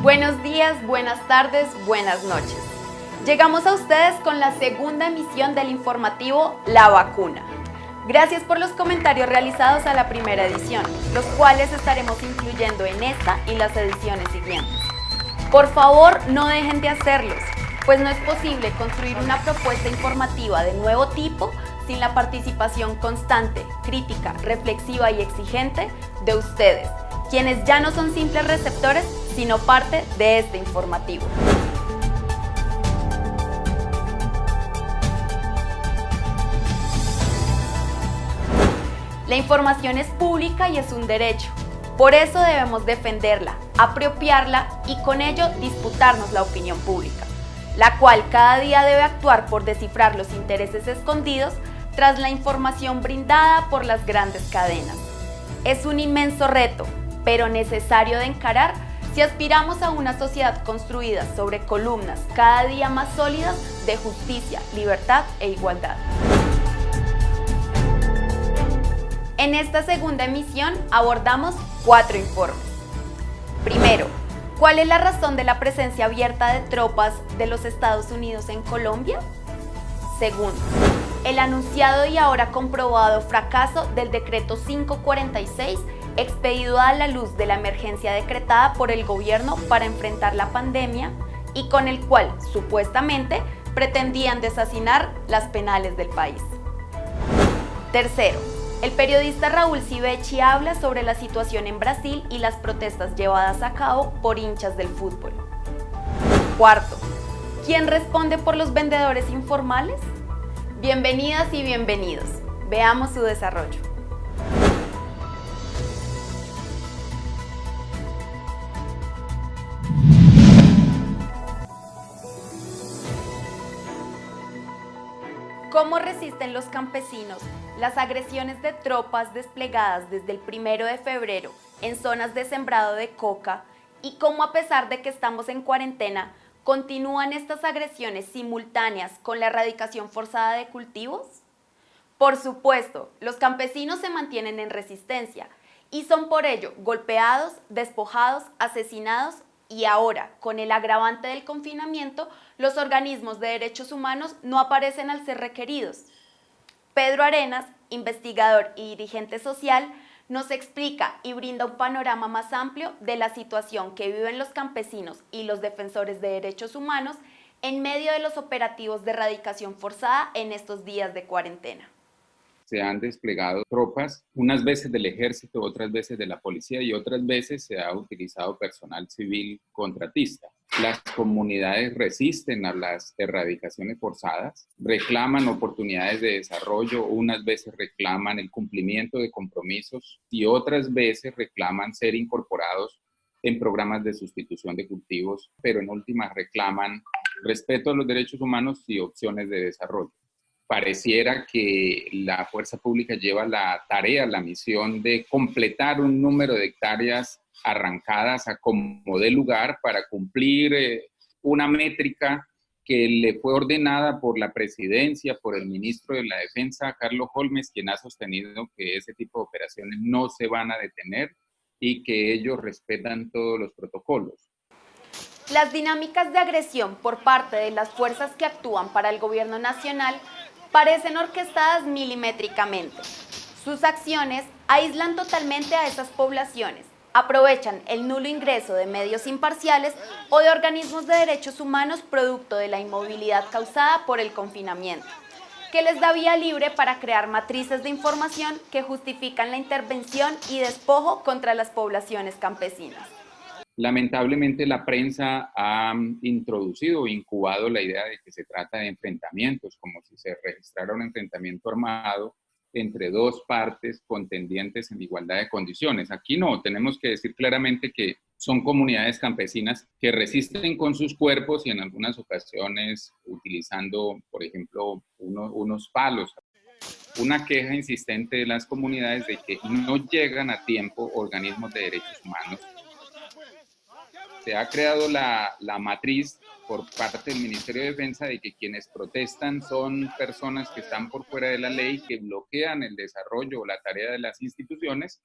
Buenos días, buenas tardes, buenas noches. Llegamos a ustedes con la segunda emisión del informativo La Vacuna. Gracias por los comentarios realizados a la primera edición, los cuales estaremos incluyendo en esta y las ediciones siguientes. Por favor, no dejen de hacerlos, pues no es posible construir una propuesta informativa de nuevo tipo sin la participación constante, crítica, reflexiva y exigente de ustedes, quienes ya no son simples receptores, sino parte de este informativo. La información es pública y es un derecho. Por eso debemos defenderla, apropiarla y con ello disputarnos la opinión pública, la cual cada día debe actuar por descifrar los intereses escondidos tras la información brindada por las grandes cadenas. Es un inmenso reto, pero necesario de encarar si aspiramos a una sociedad construida sobre columnas cada día más sólidas de justicia, libertad e igualdad. En esta segunda emisión abordamos 4 informes. Primero, ¿cuál es la razón de la presencia abierta de tropas de los Estados Unidos en Colombia? Segundo, el anunciado y ahora comprobado fracaso del decreto 546 expedido a la luz de la emergencia decretada por el gobierno para enfrentar la pandemia y con el cual, supuestamente, pretendían deshacinar las penales del país. Tercero, el periodista Raúl Civechi habla sobre la situación en Brasil y las protestas llevadas a cabo por hinchas del fútbol. Cuarto, ¿quién responde por los vendedores informales? Bienvenidas y bienvenidos. Veamos su desarrollo. ¿Cómo resisten los campesinos las agresiones de tropas desplegadas desde el 1 de febrero en zonas de sembrado de coca? ¿Y cómo, a pesar de que estamos en cuarentena, continúan estas agresiones simultáneas con la erradicación forzada de cultivos? Por supuesto, los campesinos se mantienen en resistencia y son por ello golpeados, despojados, asesinados y ahora, con el agravante del confinamiento, los organismos de derechos humanos no aparecen al ser requeridos. Pedro Arenas, investigador y dirigente social, nos explica y brinda un panorama más amplio de la situación que viven los campesinos y los defensores de derechos humanos en medio de los operativos de erradicación forzada en estos días de cuarentena. Se han desplegado tropas, unas veces del ejército, otras veces de la policía y otras veces se ha utilizado personal civil contratista. Las comunidades resisten a las erradicaciones forzadas, reclaman oportunidades de desarrollo, unas veces reclaman el cumplimiento de compromisos y otras veces reclaman ser incorporados en programas de sustitución de cultivos, pero en últimas reclaman respeto a los derechos humanos y opciones de desarrollo. Pareciera que la fuerza pública lleva la tarea, la misión de completar un número de hectáreas arrancadas a como dé lugar para cumplir una métrica que le fue ordenada por la presidencia, por el ministro de la Defensa, Carlos Holmes, quien ha sostenido que ese tipo de operaciones no se van a detener y que ellos respetan todos los protocolos. Las dinámicas de agresión por parte de las fuerzas que actúan para el gobierno nacional parecen orquestadas milimétricamente. Sus acciones aíslan totalmente a esas poblaciones, aprovechan el nulo ingreso de medios imparciales o de organismos de derechos humanos producto de la inmovilidad causada por el confinamiento, que les da vía libre para crear matrices de información que justifican la intervención y despojo contra las poblaciones campesinas. Lamentablemente la prensa ha introducido o incubado la idea de que se trata de enfrentamientos, como si se registrara un enfrentamiento armado entre dos partes contendientes en igualdad de condiciones. Aquí no, tenemos que decir claramente que son comunidades campesinas que resisten con sus cuerpos y en algunas ocasiones utilizando, por ejemplo, unos palos. Una queja insistente de las comunidades de que no llegan a tiempo organismos de derechos humanos. Se ha creado la matriz por parte del Ministerio de Defensa de que quienes protestan son personas que están por fuera de la ley, que bloquean el desarrollo o la tarea de las instituciones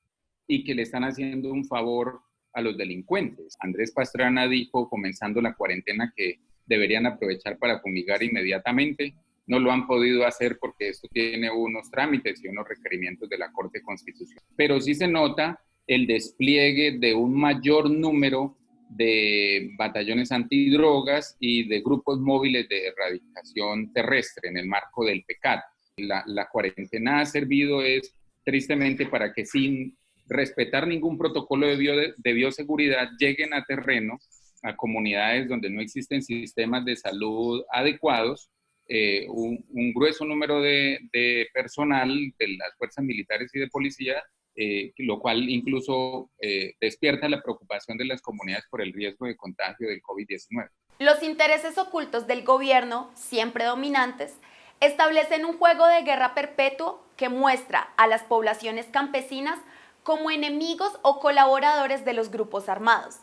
y que le están haciendo un favor a los delincuentes. Andrés Pastrana dijo, comenzando la cuarentena, que deberían aprovechar para fumigar inmediatamente. No lo han podido hacer porque esto tiene unos trámites y unos requerimientos de la Corte Constitucional. Pero sí se nota el despliegue de un mayor número de batallones antidrogas y de grupos móviles de erradicación terrestre en el marco del PECAT. La cuarentena ha servido tristemente para que sin respetar ningún protocolo de bioseguridad lleguen a terreno, a comunidades donde no existen sistemas de salud adecuados, un grueso número de personal de las fuerzas militares y de policía, lo cual incluso despierta la preocupación de las comunidades por el riesgo de contagio del COVID-19. Los intereses ocultos del gobierno, siempre dominantes, establecen un juego de guerra perpetuo que muestra a las poblaciones campesinas como enemigos o colaboradores de los grupos armados.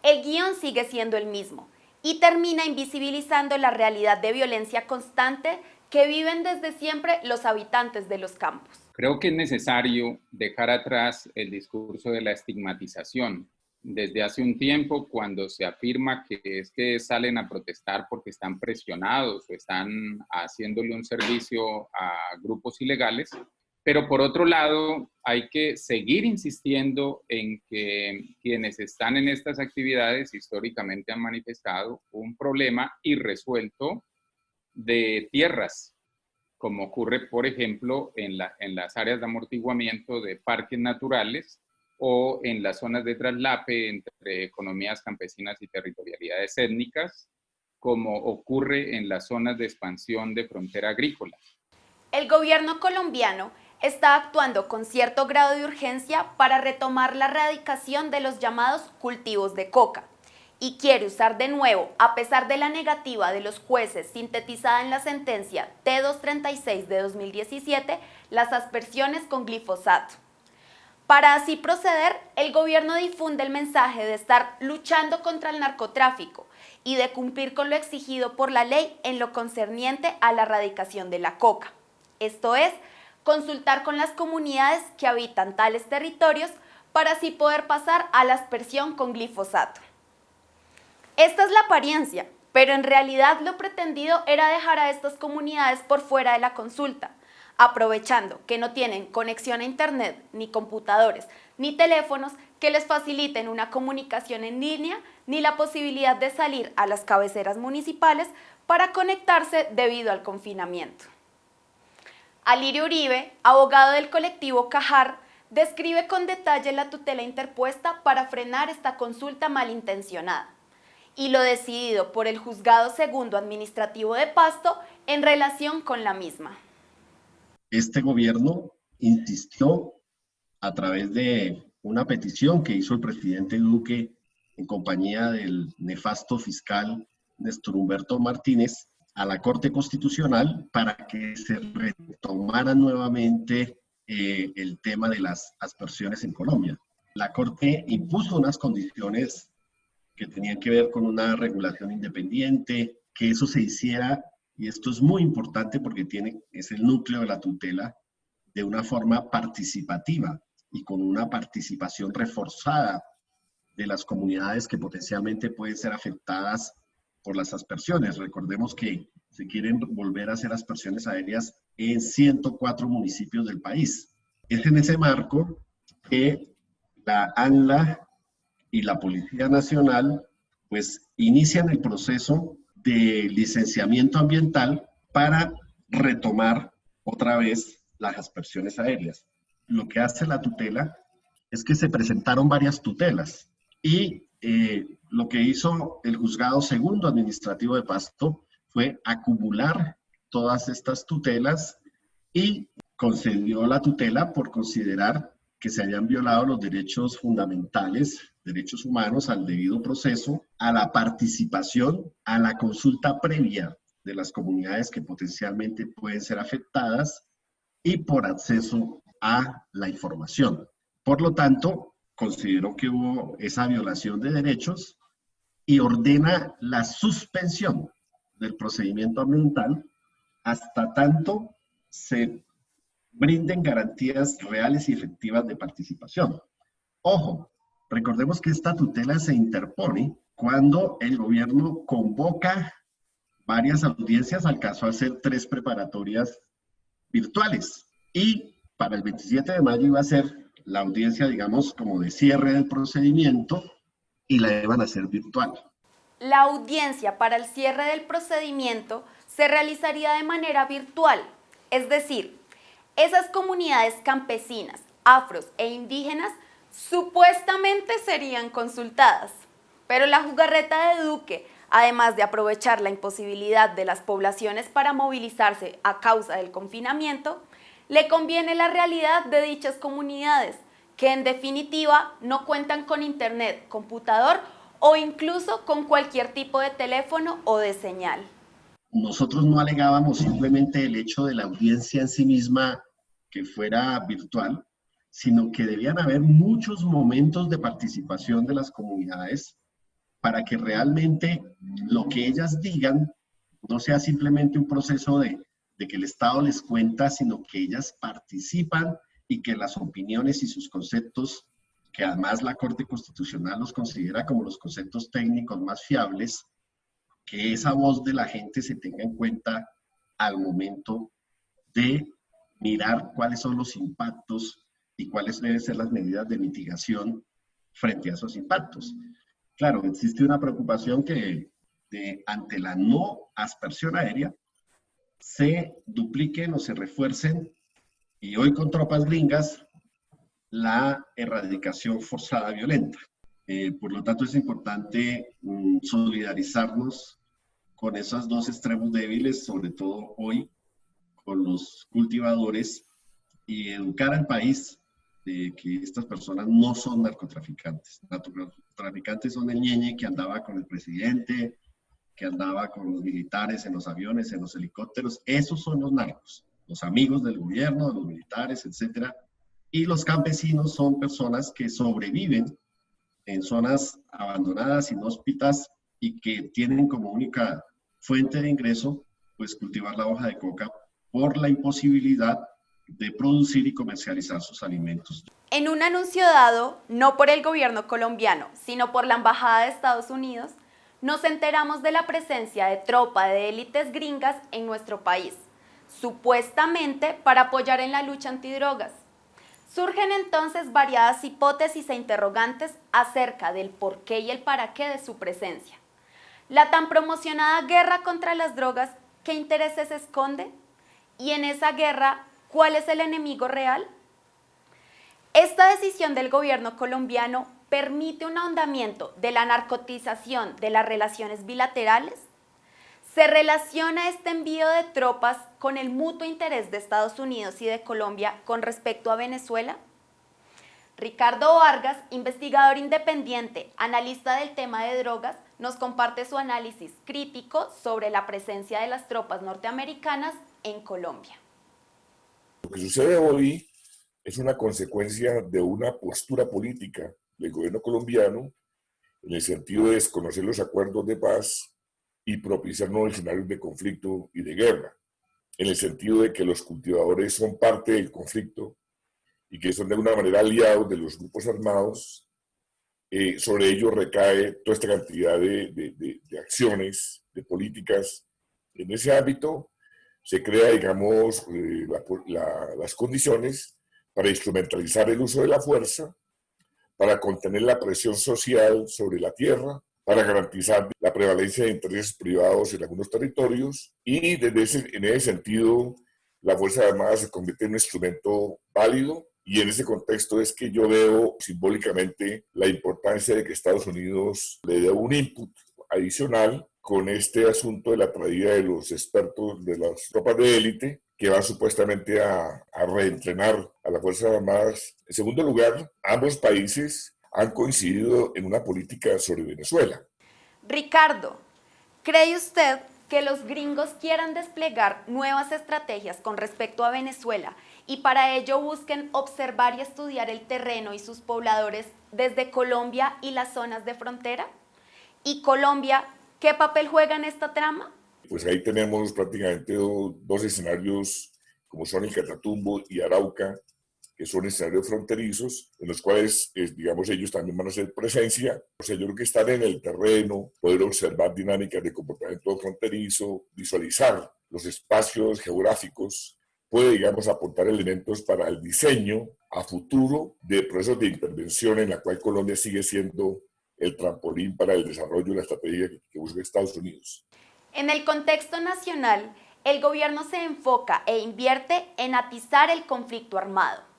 El guión sigue siendo el mismo y termina invisibilizando la realidad de violencia constante que viven desde siempre los habitantes de los campos. Creo que es necesario dejar atrás el discurso de la estigmatización. Desde hace un tiempo, cuando se afirma que es que salen a protestar porque están presionados o están haciéndole un servicio a grupos ilegales, pero por otro lado, hay que seguir insistiendo en que quienes están en estas actividades históricamente han manifestado un problema irresuelto de tierras, como ocurre, por ejemplo, en las áreas de amortiguamiento de parques naturales o en las zonas de traslape entre economías campesinas y territorialidades étnicas, como ocurre en las zonas de expansión de frontera agrícola. El gobierno colombiano está actuando con cierto grado de urgencia para retomar la erradicación de los llamados cultivos de coca y quiere usar de nuevo, a pesar de la negativa de los jueces sintetizada en la sentencia T-236 de 2017, las aspersiones con glifosato. Para así proceder, el gobierno difunde el mensaje de estar luchando contra el narcotráfico y de cumplir con lo exigido por la ley en lo concerniente a la erradicación de la coca. Esto es, consultar con las comunidades que habitan tales territorios para así poder pasar a la aspersión con glifosato. Esta es la apariencia, pero en realidad lo pretendido era dejar a estas comunidades por fuera de la consulta, aprovechando que no tienen conexión a internet, ni computadores, ni teléfonos que les faciliten una comunicación en línea, ni la posibilidad de salir a las cabeceras municipales para conectarse debido al confinamiento. Alirio Uribe, abogado del colectivo Cajar, describe con detalle la tutela interpuesta para frenar esta consulta malintencionada y lo decidido por el Juzgado Segundo Administrativo de Pasto en relación con la misma. Este gobierno insistió a través de una petición que hizo el presidente Duque en compañía del nefasto fiscal Néstor Humberto Martínez a la Corte Constitucional para que se retomara nuevamente el tema de las aspersiones en Colombia. La Corte impuso unas condiciones que tenían que ver con una regulación independiente, que eso se hiciera, y esto es muy importante porque es el núcleo de la tutela, de una forma participativa y con una participación reforzada de las comunidades que potencialmente pueden ser afectadas por las aspersiones. Recordemos que se quieren volver a hacer aspersiones aéreas en 104 municipios del país. Es en ese marco que la ANLA y la Policía Nacional pues inician el proceso de licenciamiento ambiental para retomar otra vez las aspersiones aéreas. Lo que hace la tutela es que se presentaron varias tutelas y lo que hizo el Juzgado Segundo Administrativo de Pasto fue acumular todas estas tutelas y concedió la tutela por considerar que se habían violado los derechos fundamentales, derechos humanos, al debido proceso, a la participación, a la consulta previa de las comunidades que potencialmente pueden ser afectadas y por acceso a la información. Por lo tanto, consideró que hubo esa violación de derechos y ordena la suspensión del procedimiento ambiental hasta tanto se brinden garantías reales y efectivas de participación. Ojo, Recordemos que esta tutela se interpone cuando el gobierno convoca varias audiencias, alcanzó a hacer 3 preparatorias virtuales. Y para el 27 de mayo iba a ser la audiencia, digamos, como de cierre del procedimiento, y la iban a hacer virtual. La audiencia para el cierre del procedimiento se realizaría de manera virtual, es decir, esas comunidades campesinas, afros e indígenas supuestamente serían consultadas, pero la jugarreta de Duque, además de aprovechar la imposibilidad de las poblaciones para movilizarse a causa del confinamiento, le conviene la realidad de dichas comunidades, que en definitiva no cuentan con internet, computador o incluso con cualquier tipo de teléfono o de señal. Nosotros no alegábamos simplemente el hecho de la audiencia en sí misma que fuera virtual, sino que debían haber muchos momentos de participación de las comunidades para que realmente lo que ellas digan no sea simplemente un proceso de que el Estado les cuenta, sino que ellas participan y que las opiniones y sus conceptos, que además la Corte Constitucional los considera como los conceptos técnicos más fiables, que esa voz de la gente se tenga en cuenta al momento de mirar cuáles son los impactos y cuáles deben ser las medidas de mitigación frente a esos impactos. Claro, existe una preocupación que ante la no aspersión aérea se dupliquen o se refuercen, y hoy con tropas gringas, la erradicación forzada violenta. Por lo tanto, es importante solidarizarnos con esos dos extremos débiles, sobre todo hoy, con los cultivadores, y educar al país de que estas personas no son narcotraficantes. Narcotraficantes son el ñeñe que andaba con el presidente, que andaba con los militares en los aviones, en los helicópteros. Esos son los narcos, los amigos del gobierno, de los militares, etcétera. Y los campesinos son personas que sobreviven en zonas abandonadas, inhóspitas, y que tienen como única fuente de ingreso, pues cultivar la hoja de coca por la imposibilidad de producir y comercializar sus alimentos. En un anuncio dado, no por el gobierno colombiano, sino por la Embajada de Estados Unidos, nos enteramos de la presencia de tropa de élites gringas en nuestro país, supuestamente para apoyar en la lucha antidrogas. Surgen entonces variadas hipótesis e interrogantes acerca del por qué y el para qué de su presencia. La tan promocionada guerra contra las drogas, ¿qué intereses esconde? Y en esa guerra, ¿cuál es el enemigo real? Esta decisión del gobierno colombiano permite un ahondamiento de la narcotización de las relaciones bilaterales. ¿Se relaciona este envío de tropas con el mutuo interés de Estados Unidos y de Colombia con respecto a Venezuela? Ricardo Vargas, investigador independiente, analista del tema de drogas, nos comparte su análisis crítico sobre la presencia de las tropas norteamericanas en Colombia. Lo que sucede hoy es una consecuencia de una postura política del gobierno colombiano en el sentido de desconocer los acuerdos de paz y propiciar nuevos escenarios de conflicto y de guerra, en el sentido de que los cultivadores son parte del conflicto y que son de alguna manera aliados de los grupos armados. Sobre ellos recae toda esta cantidad de acciones, de políticas. En ese ámbito se crea, digamos, las condiciones para instrumentalizar el uso de la fuerza, para contener la presión social sobre la tierra, para garantizar la prevalencia de intereses privados en algunos territorios, y en ese sentido la Fuerza Armada se convierte en un instrumento válido, y en ese contexto es que yo veo simbólicamente la importancia de que Estados Unidos le dé un input adicional con este asunto de la traída de los expertos de las tropas de élite que van supuestamente a reentrenar a las Fuerzas Armadas. En segundo lugar, ambos países han coincidido en una política sobre Venezuela. Ricardo, ¿cree usted que los gringos quieran desplegar nuevas estrategias con respecto a Venezuela y para ello busquen observar y estudiar el terreno y sus pobladores desde Colombia y las zonas de frontera? ¿Y Colombia qué papel juega en esta trama? Pues ahí tenemos prácticamente dos escenarios, como son el Catatumbo y Arauca, que son escenarios fronterizos, en los cuales, digamos, ellos también van a hacer presencia. O sea, yo creo que estar en el terreno, poder observar dinámicas de comportamiento fronterizo, visualizar los espacios geográficos, puede, digamos, aportar elementos para el diseño a futuro de procesos de intervención en la cual Colombia sigue siendo el trampolín para el desarrollo de la estrategia que busca Estados Unidos. En el contexto nacional, el gobierno se enfoca e invierte en atizar el conflicto armado.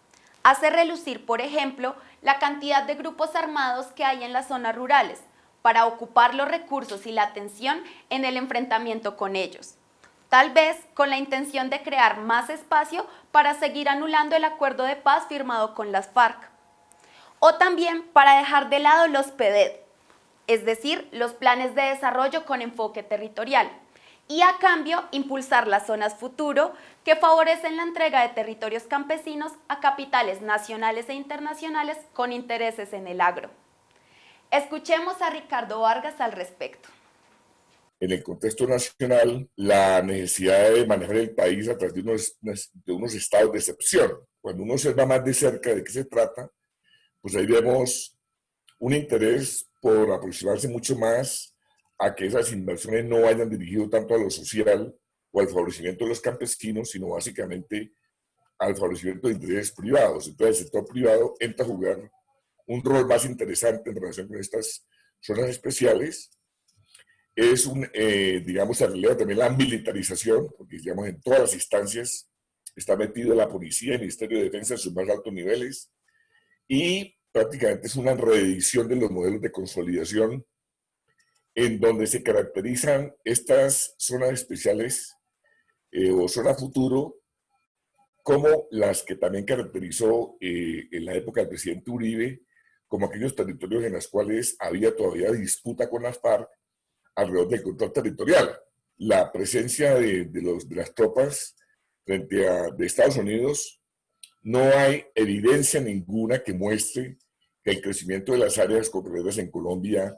Hace relucir, por ejemplo, la cantidad de grupos armados que hay en las zonas rurales para ocupar los recursos y la atención en el enfrentamiento con ellos. Tal vez con la intención de crear más espacio para seguir anulando el acuerdo de paz firmado con las FARC. O también para dejar de lado los PDED, es decir, los planes de desarrollo con enfoque territorial, y a cambio impulsar las zonas futuro que favorecen la entrega de territorios campesinos a capitales nacionales e internacionales con intereses en el agro. Escuchemos a Ricardo Vargas al respecto. En el contexto nacional, la necesidad de manejar el país a través de unos estados de excepción. Cuando uno observa más de cerca de qué se trata, pues ahí vemos un interés por aproximarse mucho más a que esas inversiones no vayan dirigidas tanto a lo social o al favorecimiento de los campesinos, sino básicamente al favorecimiento de intereses privados. Entonces el sector privado entra a jugar un rol más interesante en relación con estas zonas especiales. Es digamos, se releva también la militarización, porque digamos en todas las instancias está metido la policía, el Ministerio de Defensa en sus más altos niveles, y prácticamente es una reedición de los modelos de consolidación en donde se caracterizan estas zonas especiales o zona futuro como las que también caracterizó en la época del presidente Uribe, como aquellos territorios en los cuales había todavía disputa con las FARC alrededor del control territorial. La presencia de las tropas frente a de Estados Unidos, no hay evidencia ninguna que muestre que el crecimiento de las áreas cooperativas en Colombia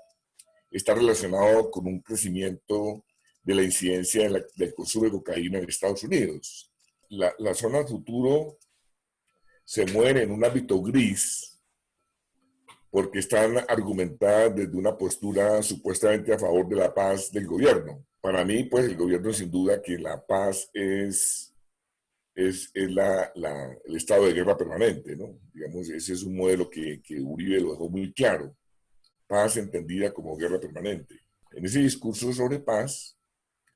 está relacionado con un crecimiento de la incidencia del consumo de cocaína en Estados Unidos. La zona futuro se mueve en un ámbito gris porque están argumentadas desde una postura supuestamente a favor de la paz del gobierno. Para mí, pues el gobierno sin duda que la paz es el estado de guerra permanente, ¿no? Digamos, ese es un modelo que Uribe lo dejó muy claro. Paz entendida como guerra permanente. En ese discurso sobre paz,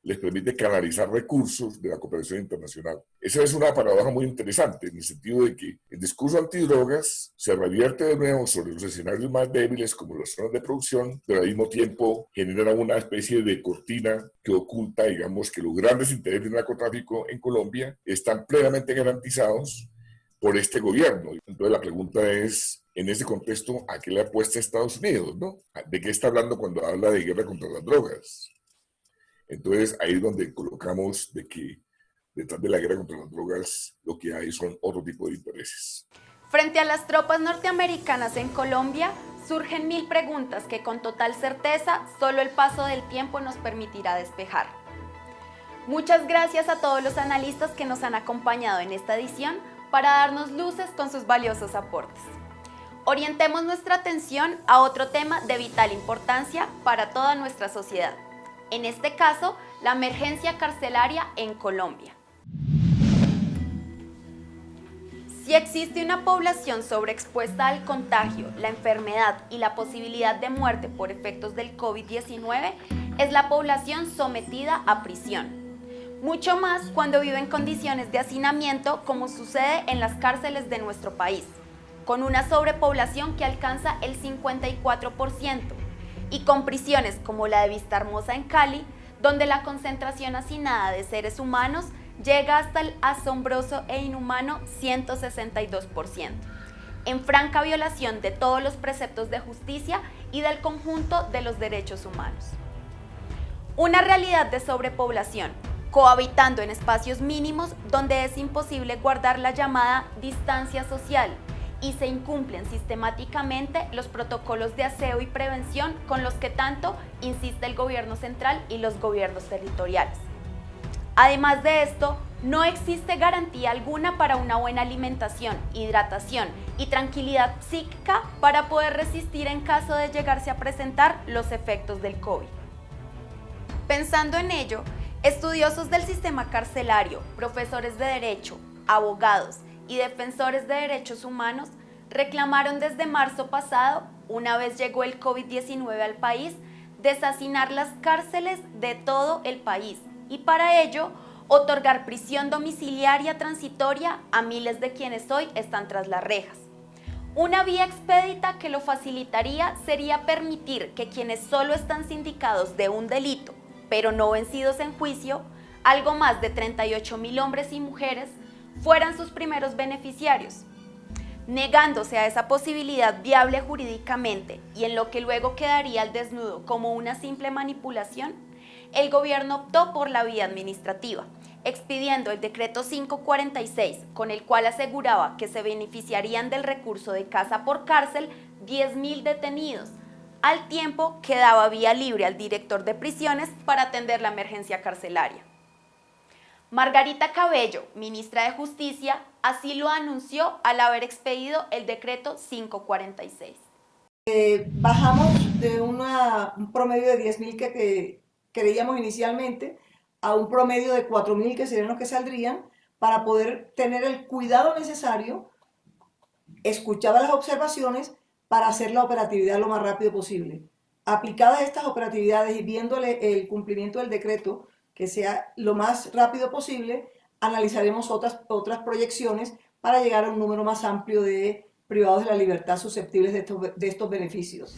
les permite canalizar recursos de la cooperación internacional. Esa es una paradoja muy interesante, en el sentido de que el discurso antidrogas se revierte de nuevo sobre los escenarios más débiles, como las zonas de producción, pero al mismo tiempo genera una especie de cortina que oculta, digamos, que los grandes intereses del narcotráfico en Colombia están plenamente garantizados por este gobierno. Entonces la pregunta es, en ese contexto, ¿a qué le apuesta Estados Unidos, no? ¿De qué está hablando cuando habla de guerra contra las drogas? Entonces ahí es donde colocamos de que detrás de la guerra contra las drogas lo que hay son otro tipo de intereses. Frente a las tropas norteamericanas en Colombia, surgen 1000 preguntas que con total certeza solo el paso del tiempo nos permitirá despejar. Muchas gracias a todos los analistas que nos han acompañado en esta edición para darnos luces con sus valiosos aportes. Orientemos nuestra atención a otro tema de vital importancia para toda nuestra sociedad. En este caso, la emergencia carcelaria en Colombia. Si existe una población sobreexpuesta al contagio, la enfermedad y la posibilidad de muerte por efectos del COVID-19, es la población sometida a prisión. Mucho más cuando vive en condiciones de hacinamiento, como sucede en las cárceles de nuestro país, con una sobrepoblación que alcanza el 54%. Y con prisiones como la de Vistahermosa en Cali, donde la concentración hacinada de seres humanos llega hasta el asombroso e inhumano 162%, en franca violación de todos los preceptos de justicia y del conjunto de los derechos humanos. Una realidad de sobrepoblación, cohabitando en espacios mínimos donde es imposible guardar la llamada distancia social, y se incumplen sistemáticamente los protocolos de aseo y prevención con los que tanto insiste el gobierno central y los gobiernos territoriales. Además de esto, No existe garantía alguna para una buena alimentación, hidratación y tranquilidad psíquica para poder resistir en caso de llegarse a presentar los efectos del COVID. Pensando en ello, estudiosos del sistema carcelario, profesores de derecho, abogados y defensores de derechos humanos reclamaron desde marzo pasado, una vez llegó el COVID-19 al país, deshacinar las cárceles de todo el país y para ello otorgar prisión domiciliaria transitoria a miles de quienes hoy están tras las rejas. Una vía expedita que lo facilitaría sería permitir que quienes solo están sindicados de un delito, pero no vencidos en juicio, algo más de 38.000 hombres y mujeres, fueran sus primeros beneficiarios. Negándose a esa posibilidad viable jurídicamente y en lo que luego quedaría al desnudo como una simple manipulación, el gobierno optó por la vía administrativa, expidiendo el decreto 546, con el cual aseguraba que se beneficiarían del recurso de casa por cárcel 10.000 detenidos, al tiempo que daba vía libre al director de prisiones para atender la emergencia carcelaria. Margarita Cabello, ministra de Justicia, así lo anunció al haber expedido el decreto 546. Bajamos de un promedio de 10.000 que creíamos inicialmente a un promedio de 4.000 que serían los que saldrían para poder tener el cuidado necesario, escuchadas las observaciones, para hacer la operatividad lo más rápido posible. Aplicadas estas operatividades y viéndole el cumplimiento del decreto, que sea lo más rápido posible, analizaremos otras proyecciones para llegar a un número más amplio de privados de la libertad susceptibles de estos beneficios.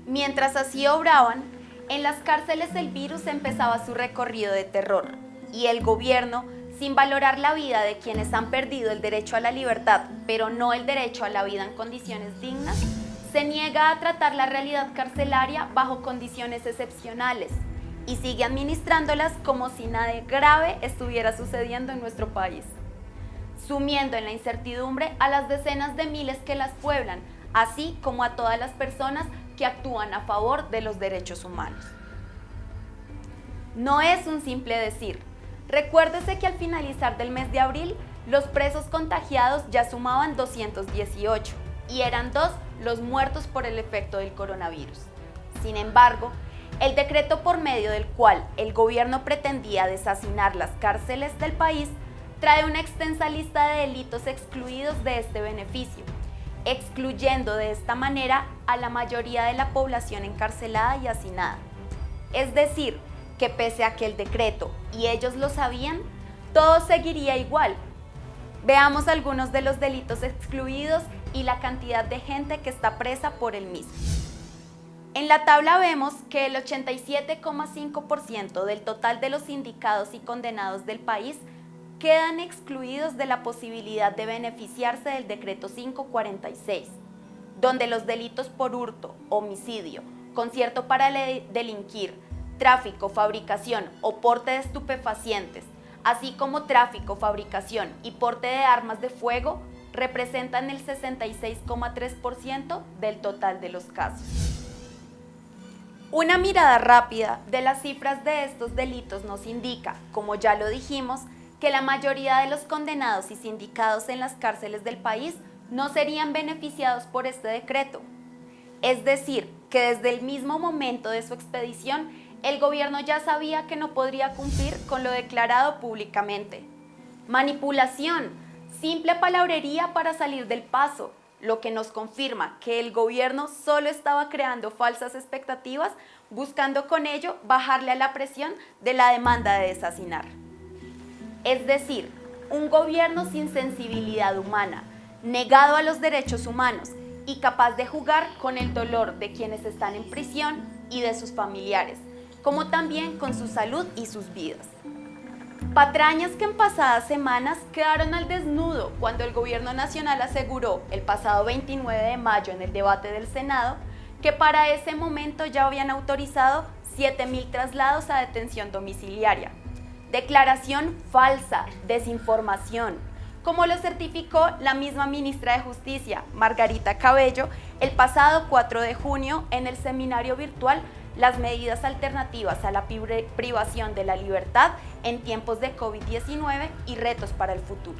Mientras así obraban, en las cárceles el virus empezaba su recorrido de terror y el gobierno, sin valorar la vida de quienes han perdido el derecho a la libertad, pero no el derecho a la vida en condiciones dignas, se niega a tratar la realidad carcelaria bajo condiciones excepcionales y sigue administrándolas como si nada grave estuviera sucediendo en nuestro país, sumiendo en la incertidumbre a las decenas de miles que las pueblan, así como a todas las personas que actúan a favor de los derechos humanos. No es un simple decir. Recuérdese que al finalizar del mes de abril, los presos contagiados ya sumaban 218 y eran 2 los muertos por el efecto del coronavirus. Sin embargo, el decreto por medio del cual el gobierno pretendía deshacinar las cárceles del país trae una extensa lista de delitos excluidos de este beneficio, excluyendo de esta manera a la mayoría de la población encarcelada y hacinada. Es decir, que pese a que el decreto, y ellos lo sabían, todo seguiría igual. Veamos algunos de los delitos excluidos y la cantidad de gente que está presa por el mismo. En la tabla vemos que el 87,5% del total de los sindicados y condenados del país quedan excluidos de la posibilidad de beneficiarse del decreto 546, donde los delitos por hurto, homicidio, concierto para delinquir, tráfico, fabricación o porte de estupefacientes, así como tráfico, fabricación y porte de armas de fuego, representan el 66,3% del total de los casos. Una mirada rápida de las cifras de estos delitos nos indica, como ya lo dijimos, que la mayoría de los condenados y sindicados en las cárceles del país no serían beneficiados por este decreto. Es decir, que desde el mismo momento de su expedición, el gobierno ya sabía que no podría cumplir con lo declarado públicamente. Manipulación, simple palabrería para salir del paso, lo que nos confirma que el gobierno solo estaba creando falsas expectativas, buscando con ello bajarle a la presión de la demanda de deshacinar. Es decir, un gobierno sin sensibilidad humana, negado a los derechos humanos y capaz de jugar con el dolor de quienes están en prisión y de sus familiares, como también con su salud y sus vidas. Patrañas que en pasadas semanas quedaron al desnudo cuando el gobierno nacional aseguró el pasado 29 de mayo en el debate del Senado que para ese momento ya habían autorizado 7.000 traslados a detención domiciliaria. Declaración falsa, desinformación, como lo certificó la misma ministra de Justicia, Margarita Cabello, el pasado 4 de junio en el seminario virtual las medidas alternativas a la privación de la libertad en tiempos de COVID-19 y retos para el futuro.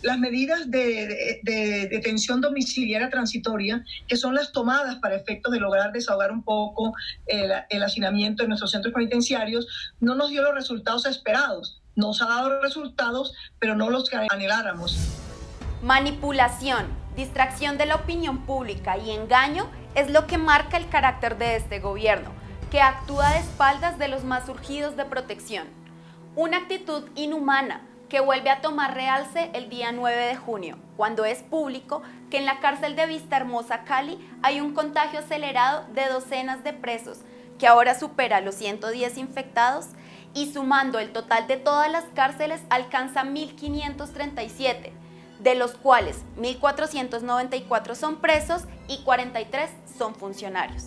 Las medidas de detención domiciliaria transitoria, que son las tomadas para efectos de lograr desahogar un poco el hacinamiento en nuestros centros penitenciarios, no nos dio los resultados esperados. Nos ha dado resultados, pero no los que anheláramos. Manipulación, distracción de la opinión pública y engaño es lo que marca el carácter de este gobierno, que actúa de espaldas de los más urgidos de protección. Una actitud inhumana que vuelve a tomar realce el día 9 de junio, cuando es público que en la cárcel de Vista Hermosa, Cali, hay un contagio acelerado de docenas de presos, que ahora supera los 110 infectados, y sumando el total de todas las cárceles alcanza 1.537, de los cuales 1.494 son presos y 43 son funcionarios.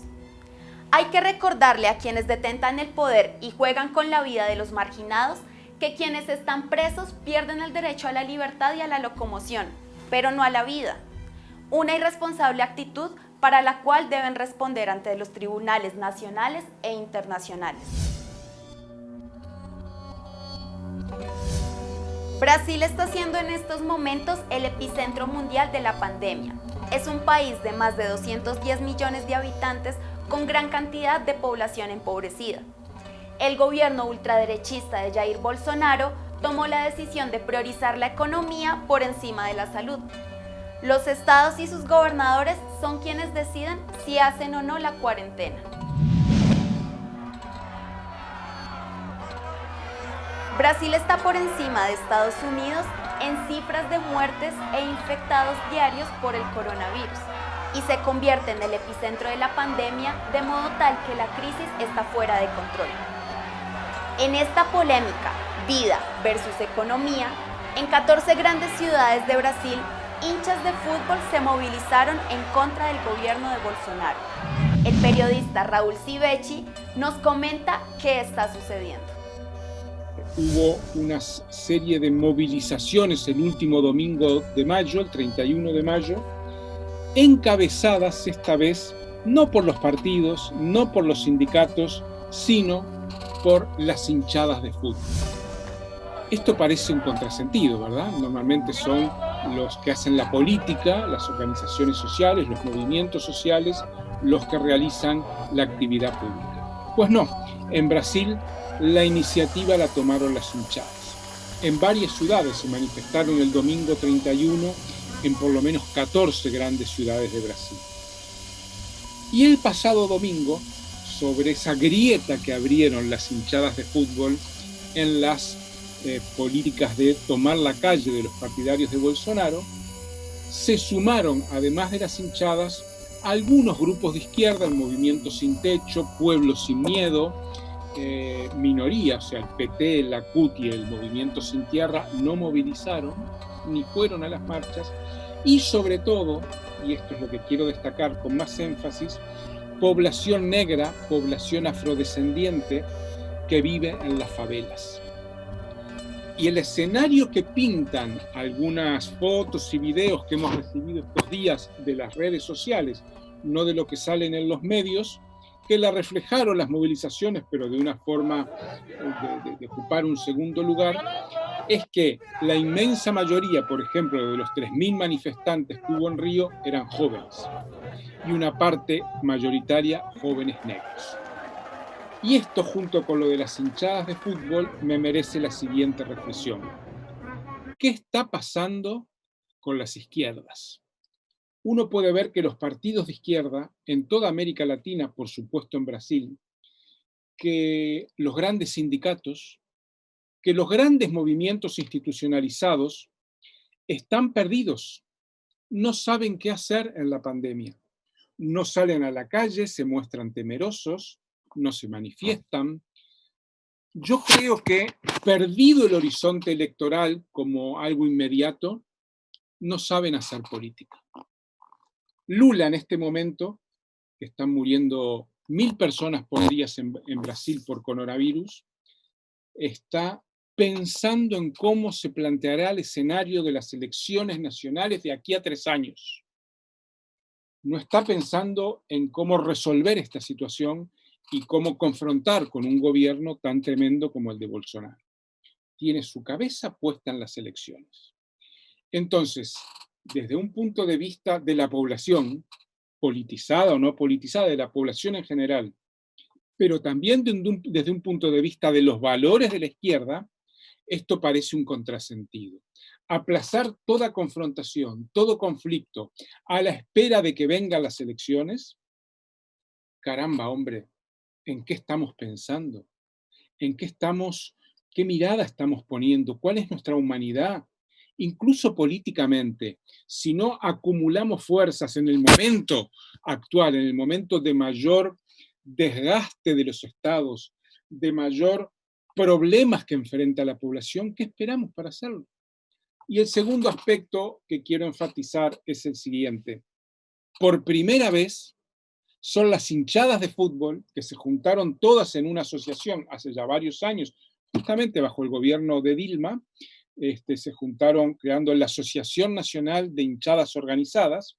Hay que recordarle a quienes detentan el poder y juegan con la vida de los marginados que quienes están presos pierden el derecho a la libertad y a la locomoción, pero no a la vida. Una irresponsable actitud para la cual deben responder ante los tribunales nacionales e internacionales. Brasil está siendo en estos momentos el epicentro mundial de la pandemia. Es un país de más de 210 millones de habitantes con gran cantidad de población empobrecida. El gobierno ultraderechista de Jair Bolsonaro tomó la decisión de priorizar la economía por encima de la salud. Los estados y sus gobernadores son quienes deciden si hacen o no la cuarentena. Brasil está por encima de Estados Unidos en cifras de muertes e infectados diarios por el coronavirus y se convierte en el epicentro de la pandemia, de modo tal que la crisis está fuera de control. En esta polémica, vida versus economía, en 14 grandes ciudades de Brasil, hinchas de fútbol se movilizaron en contra del gobierno de Bolsonaro. El periodista Raúl Civechi nos comenta qué está sucediendo. Hubo una serie de movilizaciones el último domingo de mayo, el 31 de mayo, encabezadas esta vez no por los partidos, no por los sindicatos, sino por las hinchadas de fútbol. Esto parece un contrasentido, ¿verdad? Normalmente son los que hacen la política, las organizaciones sociales, los movimientos sociales, los que realizan la actividad pública. Pues no, en Brasil la iniciativa la tomaron las hinchadas. En varias ciudades se manifestaron el domingo 31 en por lo menos 14 grandes ciudades de Brasil. Y el pasado domingo, sobre esa grieta que abrieron las hinchadas de fútbol en las políticas de tomar la calle de los partidarios de Bolsonaro, se sumaron, además de las hinchadas, algunos grupos de izquierda, el Movimiento Sin Techo, Pueblo Sin Miedo, minoría, o sea, el PT, la CUT y el Movimiento Sin Tierra no movilizaron ni fueron a las marchas, y sobre todo, y esto es lo que quiero destacar con más énfasis, población negra, población afrodescendiente que vive en las favelas. Y el escenario que pintan algunas fotos y videos que hemos recibido estos días de las redes sociales, no de lo que salen en los medios, que la reflejaron las movilizaciones, pero de una forma de ocupar un segundo lugar, es que la inmensa mayoría, por ejemplo, de los 3.000 manifestantes que hubo en Río, eran jóvenes, y una parte mayoritaria jóvenes negros. Y esto, junto con lo de las hinchadas de fútbol, me merece la siguiente reflexión. ¿Qué está pasando con las izquierdas? Uno puede ver que los partidos de izquierda, en toda América Latina, por supuesto en Brasil, que los grandes sindicatos, que los grandes movimientos institucionalizados están perdidos, no saben qué hacer en la pandemia. No salen a la calle, se muestran temerosos, no se manifiestan. Yo creo que, perdido el horizonte electoral como algo inmediato, no saben hacer política. Lula en este momento, que están muriendo 1.000 personas por día en Brasil por coronavirus, está pensando en cómo se planteará el escenario de las elecciones nacionales de aquí a 3 años. No está pensando en cómo resolver esta situación y cómo confrontar con un gobierno tan tremendo como el de Bolsonaro. Tiene su cabeza puesta en las elecciones. Entonces, desde un punto de vista de la población, politizada o no politizada, de la población en general, pero también desde un punto de vista de los valores de la izquierda, esto parece un contrasentido. Aplazar toda confrontación, todo conflicto, a la espera de que vengan las elecciones, caramba, hombre, ¿en qué estamos pensando? ¿En qué estamos, qué mirada estamos poniendo? ¿Cuál es nuestra humanidad? Incluso políticamente, si no acumulamos fuerzas en el momento actual, en el momento de mayor desgaste de los estados, de mayor problemas que enfrenta la población, ¿qué esperamos para hacerlo? Y el segundo aspecto que quiero enfatizar es el siguiente. Por primera vez son las hinchadas de fútbol que se juntaron todas en una asociación hace ya varios años, justamente bajo el gobierno de Dilma, se juntaron creando la Asociación Nacional de Hinchadas Organizadas,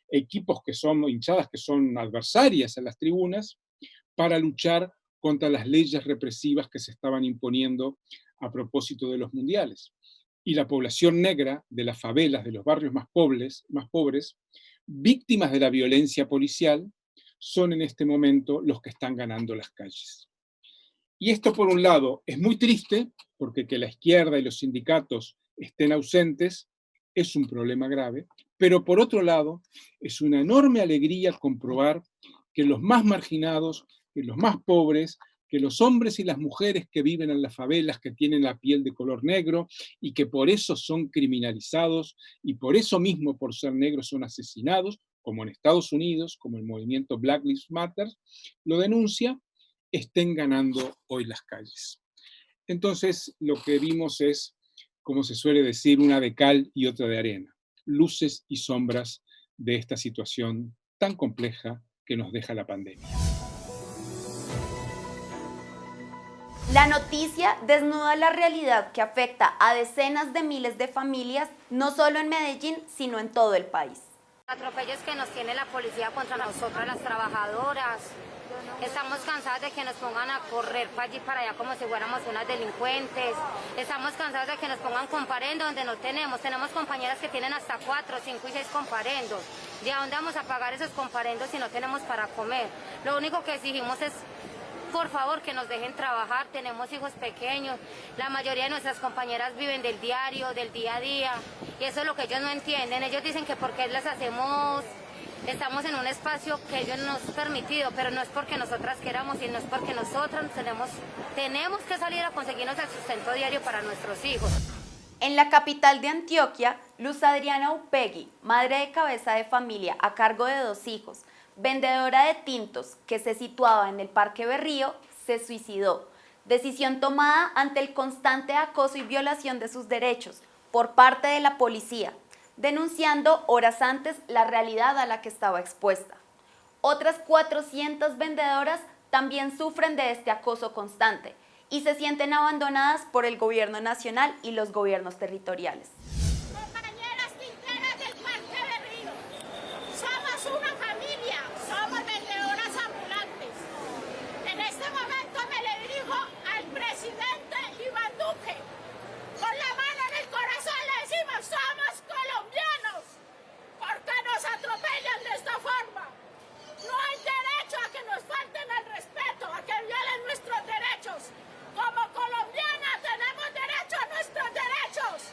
equipos que son hinchadas que son adversarias en las tribunas, para luchar contra las leyes represivas que se estaban imponiendo a propósito de los mundiales. Y la población negra de las favelas, de los barrios más pobres, víctimas de la violencia policial, son en este momento los que están ganando las calles. Y esto, por un lado, es muy triste, porque que la izquierda y los sindicatos estén ausentes es un problema grave, pero por otro lado, es una enorme alegría comprobar que los más marginados, que los más pobres, que los hombres y las mujeres que viven en las favelas, que tienen la piel de color negro y que por eso son criminalizados y por eso mismo, por ser negros, son asesinados, como en Estados Unidos, como el movimiento Black Lives Matter lo denuncia, estén ganando hoy las calles. Entonces, lo que vimos es, como se suele decir, una de cal y otra de arena, luces y sombras de esta situación tan compleja que nos deja la pandemia. La noticia desnuda la realidad que afecta a decenas de miles de familias, no solo en Medellín, sino en todo el país. Atropellos que nos tiene la policía contra nosotras las trabajadoras. Estamos cansadas de que nos pongan a correr para allí y para allá como si fuéramos unas delincuentes. Estamos cansadas de que nos pongan comparendo donde no tenemos. Tenemos compañeras que tienen hasta 4, 5 y 6 comparendos. ¿De dónde vamos a pagar esos comparendos si no tenemos para comer? Lo único que exigimos es, por favor, que nos dejen trabajar. Tenemos hijos pequeños. La mayoría de nuestras compañeras viven del diario, del día a día. Y eso es lo que ellos no entienden. Ellos dicen que porque les hacemos... Estamos en un espacio que ellos nos han permitido, pero no es porque nosotras queramos, sino es porque nosotras tenemos que salir a conseguirnos el sustento diario para nuestros hijos. En la capital de Antioquia, Luz Adriana Upegui, madre de cabeza de familia a cargo de 2 hijos, vendedora de tintos que se situaba en el Parque Berrío, se suicidó. Decisión tomada ante el constante acoso y violación de sus derechos por parte de la policía, denunciando horas antes la realidad a la que estaba expuesta. Otras 400 vendedoras también sufren de este acoso constante y se sienten abandonadas por el gobierno nacional y los gobiernos territoriales. Compañeras tinteras del Parque Berrío, somos una familia, somos vendedoras ambulantes. En este momento me le dirijo al presidente Iván Duque. Con la mano en el corazón le decimos, somos colombianos, porque nos atropellan de esta forma. No hay derecho a que nos falten el respeto, a que violen nuestros derechos. Como colombianas tenemos derecho a nuestros derechos.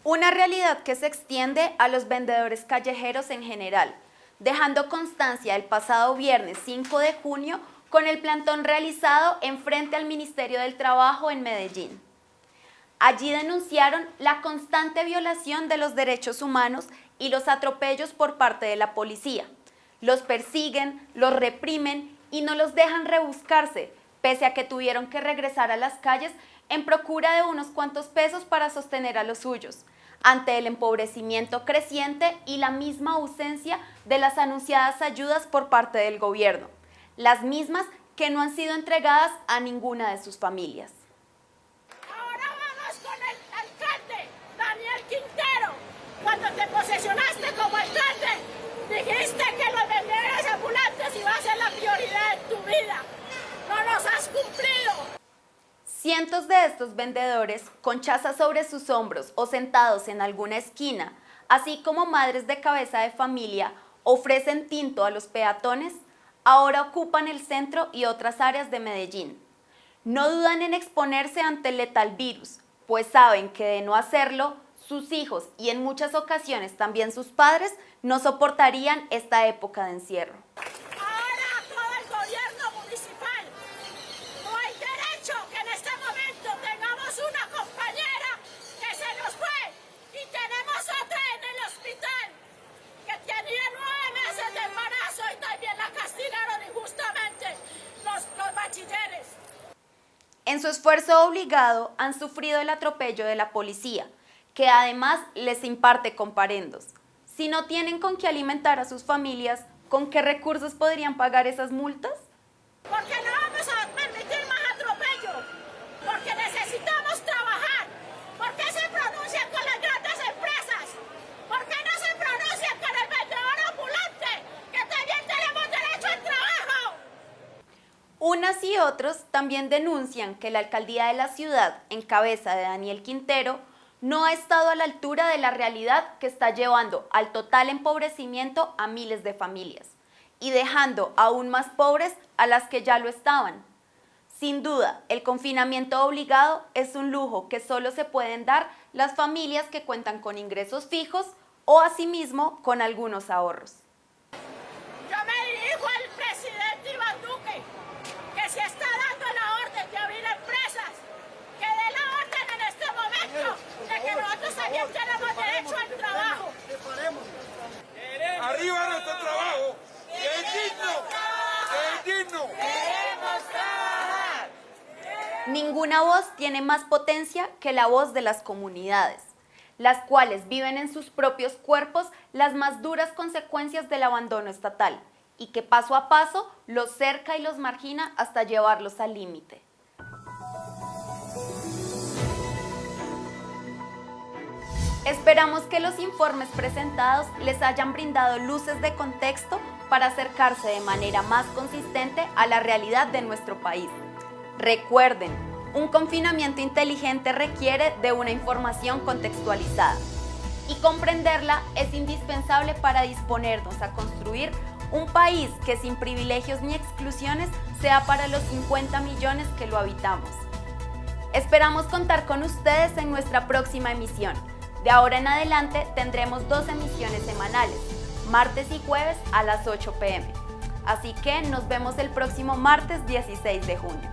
Una realidad que se extiende a los vendedores callejeros en general, dejando constancia el pasado viernes 5 de junio con el plantón realizado en frente al Ministerio del Trabajo en Medellín. Allí denunciaron la constante violación de los derechos humanos y los atropellos por parte de la policía. Los persiguen, los reprimen y no los dejan rebuscarse, pese a que tuvieron que regresar a las calles en procura de unos cuantos pesos para sostener a los suyos, ante el empobrecimiento creciente y la misma ausencia de las anunciadas ayudas por parte del gobierno, las mismas que no han sido entregadas a ninguna de sus familias. Cuando te posesionaste como alcalde, dijiste que los vendedores ambulantes iba a ser la prioridad en tu vida. de estos vendedores, con chazas sobre sus hombros o sentados en alguna esquina, así como madres de cabeza de familia, ofrecen tinto a los peatones, ahora ocupan el centro y otras áreas de Medellín. No dudan en exponerse ante el letal virus, pues saben que de no hacerlo, sus hijos y en muchas ocasiones también sus padres no soportarían esta época de encierro. Ahora todo el gobierno municipal. No hay derecho que en este momento tengamos una compañera que se nos fue y tenemos otra en el hospital que tenía 9 meses de embarazo y también la castigaron injustamente los bachilleres. En su esfuerzo obligado han sufrido el atropello de la policía, que además les imparte comparendos. Si no tienen con qué alimentar a sus familias, ¿con qué recursos podrían pagar esas multas? Porque no vamos a permitir más atropello, porque necesitamos trabajar. ¿Por qué se pronuncian con las grandes empresas? ¿Por qué no se pronuncian con el vendedor ambulante, que también tenemos derecho al trabajo? Unas y otros también denuncian que la alcaldía de la ciudad, en cabeza de Daniel Quintero, no ha estado a la altura de la realidad que está llevando al total empobrecimiento a miles de familias y dejando aún más pobres a las que ya lo estaban. Sin duda, el confinamiento obligado es un lujo que solo se pueden dar las familias que cuentan con ingresos fijos o asimismo con algunos ahorros. Yo me dirijo al presidente Iván Duque, que se está dando la orden de abrir empresas, que dé la orden en este momento de que nosotros también tenemos derecho al trabajo. ¡Arriba nuestro trabajo! ¡Que es digno! ¡Que es digno! ¡Queremos trabajar! Ninguna voz tiene más potencia que la voz de las comunidades, las cuales viven en sus propios cuerpos las más duras consecuencias del abandono estatal y que paso a paso los cerca y los margina hasta llevarlos al límite. Esperamos que los informes presentados les hayan brindado luces de contexto para acercarse de manera más consistente a la realidad de nuestro país. Recuerden, un confinamiento inteligente requiere de una información contextualizada y comprenderla es indispensable para disponernos a construir un país que sin privilegios ni exclusiones sea para los 50 millones que lo habitamos. Esperamos contar con ustedes en nuestra próxima emisión. De ahora en adelante tendremos 2 emisiones semanales, martes y jueves a las 8 p.m. Así que nos vemos el próximo martes 16 de junio.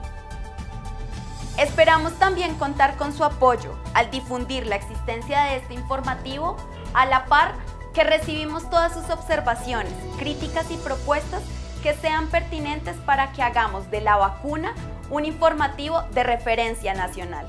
Esperamos también contar con su apoyo al difundir la existencia de este informativo, a la par que recibimos todas sus observaciones, críticas y propuestas que sean pertinentes para que hagamos de la vacuna un informativo de referencia nacional.